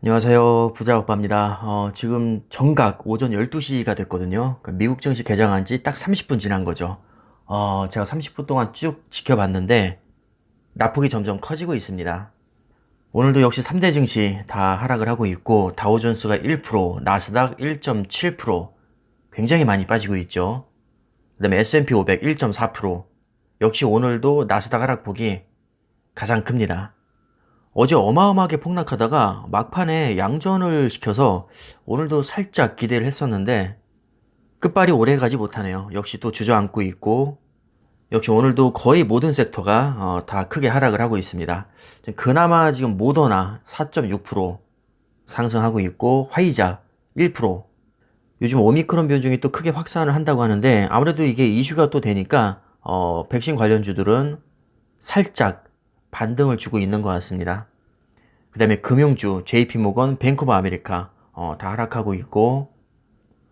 안녕하세요. 부자오빠입니다. 지금 정각 오전 12시가 됐거든요. 그러니까 미국 증시 개장한 지 딱 30분 지난 거죠. 제가 30분 동안 쭉 지켜봤는데 낙폭이 점점 커지고 있습니다. 오늘도 역시 3대 증시 다 하락을 하고 있고 다우존스가 1%, 나스닥 1.7% 굉장히 많이 빠지고 있죠. 그 다음에 S&P 500 1.4%, 역시 오늘도 나스닥 하락폭이 가장 큽니다. 어제 어마어마하게 폭락하다가 막판에 양전을 시켜서 오늘도 살짝 기대를 했었는데 끝발이 오래 가지 못하네요. 역시 또 주저앉고 있고, 역시 오늘도 거의 모든 섹터가 다 크게 하락을 하고 있습니다. 그나마 지금 모더나 4.6% 상승하고 있고, 화이자 1%. 요즘 오미크론 변종이 또 크게 확산을 한다고 하는데 아무래도 이게 이슈가 또 되니까 백신 관련주들은 살짝 반등을 주고 있는 것 같습니다. 그 다음에 금융주 JP모건, 뱅크 오브 아메리카 다 하락하고 있고,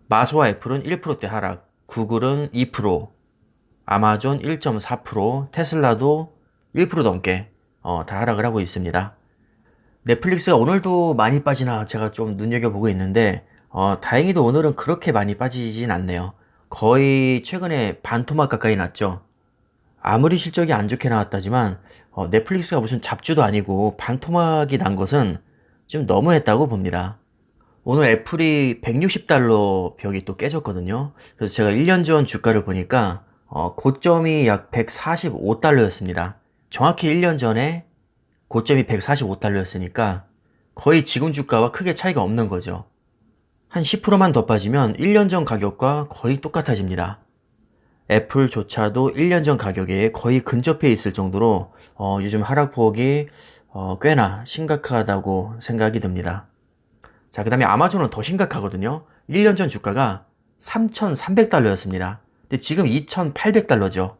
마소와 애플은 1%대 하락, 구글은 2%, 아마존 1.4%, 테슬라도 1% 넘게 다 하락을 하고 있습니다. 넷플릭스가 오늘도 많이 빠지나 제가 좀 눈여겨보고 있는데 다행히도 오늘은 그렇게 많이 빠지진 않네요. 거의 최근에 반토막 가까이 났죠. 아무리 실적이 안 좋게 나왔다지만 넷플릭스가 무슨 잡주도 아니고 반토막이 난 것은 좀 너무했다고 봅니다. 오늘 애플이 160달러 벽이 또 깨졌거든요. 그래서 제가 1년 전 주가를 보니까 고점이 약 145달러였습니다. 정확히 1년 전에 고점이 145달러였으니까 거의 지금 주가와 크게 차이가 없는 거죠. 한 10%만 더 빠지면 1년 전 가격과 거의 똑같아집니다. 애플조차도 1년 전 가격에 거의 근접해 있을 정도로 요즘 하락폭이 꽤나 심각하다고 생각이 듭니다. 자, 그 다음에 아마존은 더 심각하거든요. 1년 전 주가가 3,300달러였습니다. 근데 지금 2,800달러죠.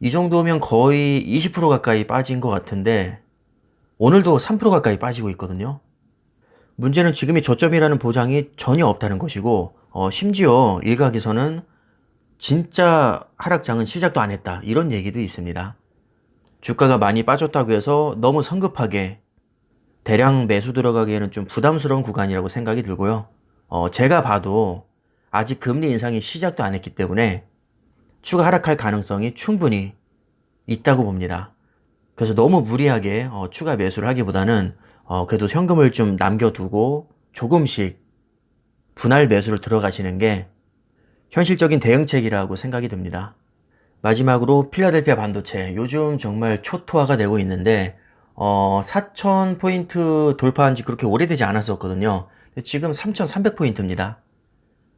이 정도면 거의 20% 가까이 빠진 것 같은데 오늘도 3% 가까이 빠지고 있거든요. 문제는 지금이 저점이라는 보장이 전혀 없다는 것이고 심지어 일각에서는 진짜 하락장은 시작도 안 했다, 이런 얘기도 있습니다. 주가가 많이 빠졌다고 해서 너무 성급하게 대량 매수 들어가기에는 좀 부담스러운 구간이라고 생각이 들고요. 제가 봐도 아직 금리 인상이 시작도 안 했기 때문에 추가 하락할 가능성이 충분히 있다고 봅니다. 그래서 너무 무리하게 추가 매수를 하기보다는 그래도 현금을 좀 남겨두고 조금씩 분할 매수를 들어가시는 게 현실적인 대응책이라고 생각이 듭니다. 마지막으로 필라델피아 반도체, 요즘 정말 초토화가 되고 있는데 4,000포인트 돌파한 지 그렇게 오래되지 않았었거든요. 지금 3,300포인트입니다.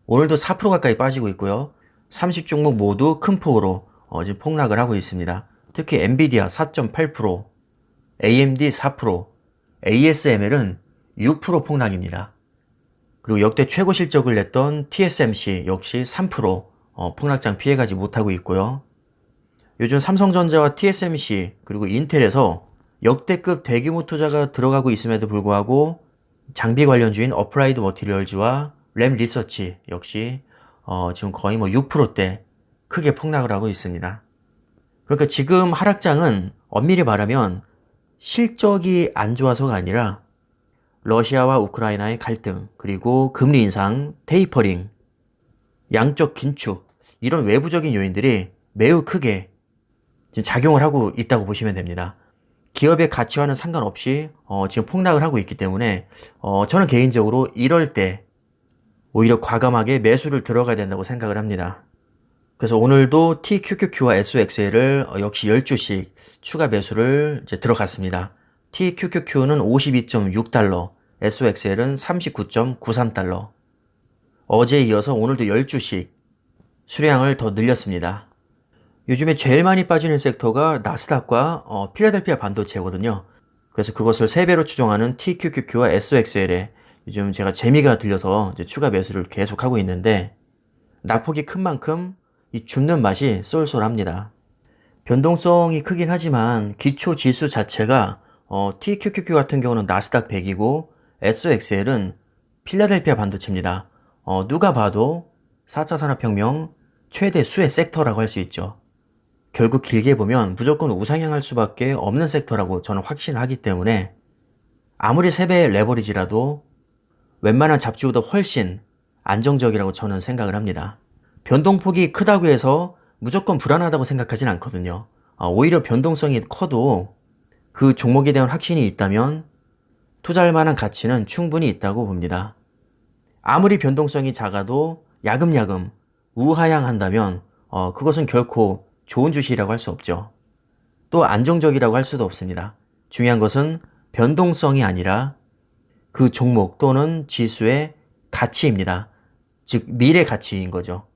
오늘도 4% 가까이 빠지고 있고요. 30종목 모두 큰 폭으로 지금 폭락을 하고 있습니다. 특히 엔비디아 4.8%, AMD 4%, ASML은 6% 폭락입니다. 그리고 역대 최고 실적을 냈던 TSMC 역시 3% 폭락장 피해가지 못하고 있고요. 요즘 삼성전자와 TSMC 그리고 인텔에서 역대급 대규모 투자가 들어가고 있음에도 불구하고 장비 관련주인 어플라이드 머티리얼즈와 램 리서치 역시 지금 거의 뭐 6%대 크게 폭락을 하고 있습니다. 그러니까 지금 하락장은 엄밀히 말하면 실적이 안 좋아서가 아니라 러시아와 우크라이나의 갈등, 그리고 금리 인상, 테이퍼링, 양적 긴축, 이런 외부적인 요인들이 매우 크게 지금 작용을 하고 있다고 보시면 됩니다. 기업의 가치와는 상관없이 지금 폭락을 하고 있기 때문에 저는 개인적으로 이럴 때 오히려 과감하게 매수를 들어가야 된다고 생각을 합니다. 그래서 오늘도 TQQQ와 SOXL을 역시 10주씩 추가 매수를 이제 들어갔습니다. TQQQ는 52.6달러, SOXL은 39.93달러. 어제에 이어서 오늘도 10주씩 수량을 더 늘렸습니다. 요즘에 제일 많이 빠지는 섹터가 나스닥과 필라델피아 반도체거든요. 그래서 그것을 3배로 추정하는 TQQQ와 SOXL에 요즘 제가 재미가 들려서 이제 추가 매수를 계속하고 있는데 낙폭이 큰 만큼 이 줍는 맛이 쏠쏠합니다. 변동성이 크긴 하지만 기초 지수 자체가 TQQQ 같은 경우는 나스닥 100이고 SOXL은 필라델피아 반도체입니다. 누가 봐도 4차 산업혁명 최대 수혜 섹터라고 할 수 있죠. 결국 길게 보면 무조건 우상향할 수밖에 없는 섹터라고 저는 확신하기 때문에 아무리 3배의 레버리지라도 웬만한 잡지보다 훨씬 안정적이라고 저는 생각을 합니다. 변동폭이 크다고 해서 무조건 불안하다고 생각하진 않거든요. 오히려 변동성이 커도 그 종목에 대한 확신이 있다면 투자할 만한 가치는 충분히 있다고 봅니다. 아무리 변동성이 작아도 야금야금 우하향한다면 그것은 결코 좋은 주식이라고 할 수 없죠. 또 안정적이라고 할 수도 없습니다. 중요한 것은 변동성이 아니라 그 종목 또는 지수의 가치입니다. 즉 미래 가치인 거죠.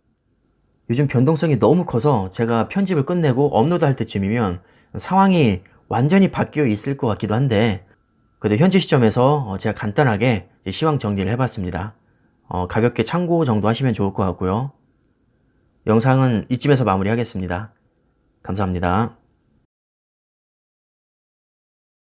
요즘 변동성이 너무 커서 제가 편집을 끝내고 업로드 할 때쯤이면 상황이 완전히 바뀌어 있을 것 같기도 한데, 그래도 현재 시점에서 제가 간단하게 시황 정리를 해봤습니다. 가볍게 참고 정도 하시면 좋을 것 같고요. 영상은 이쯤에서 마무리하겠습니다. 감사합니다.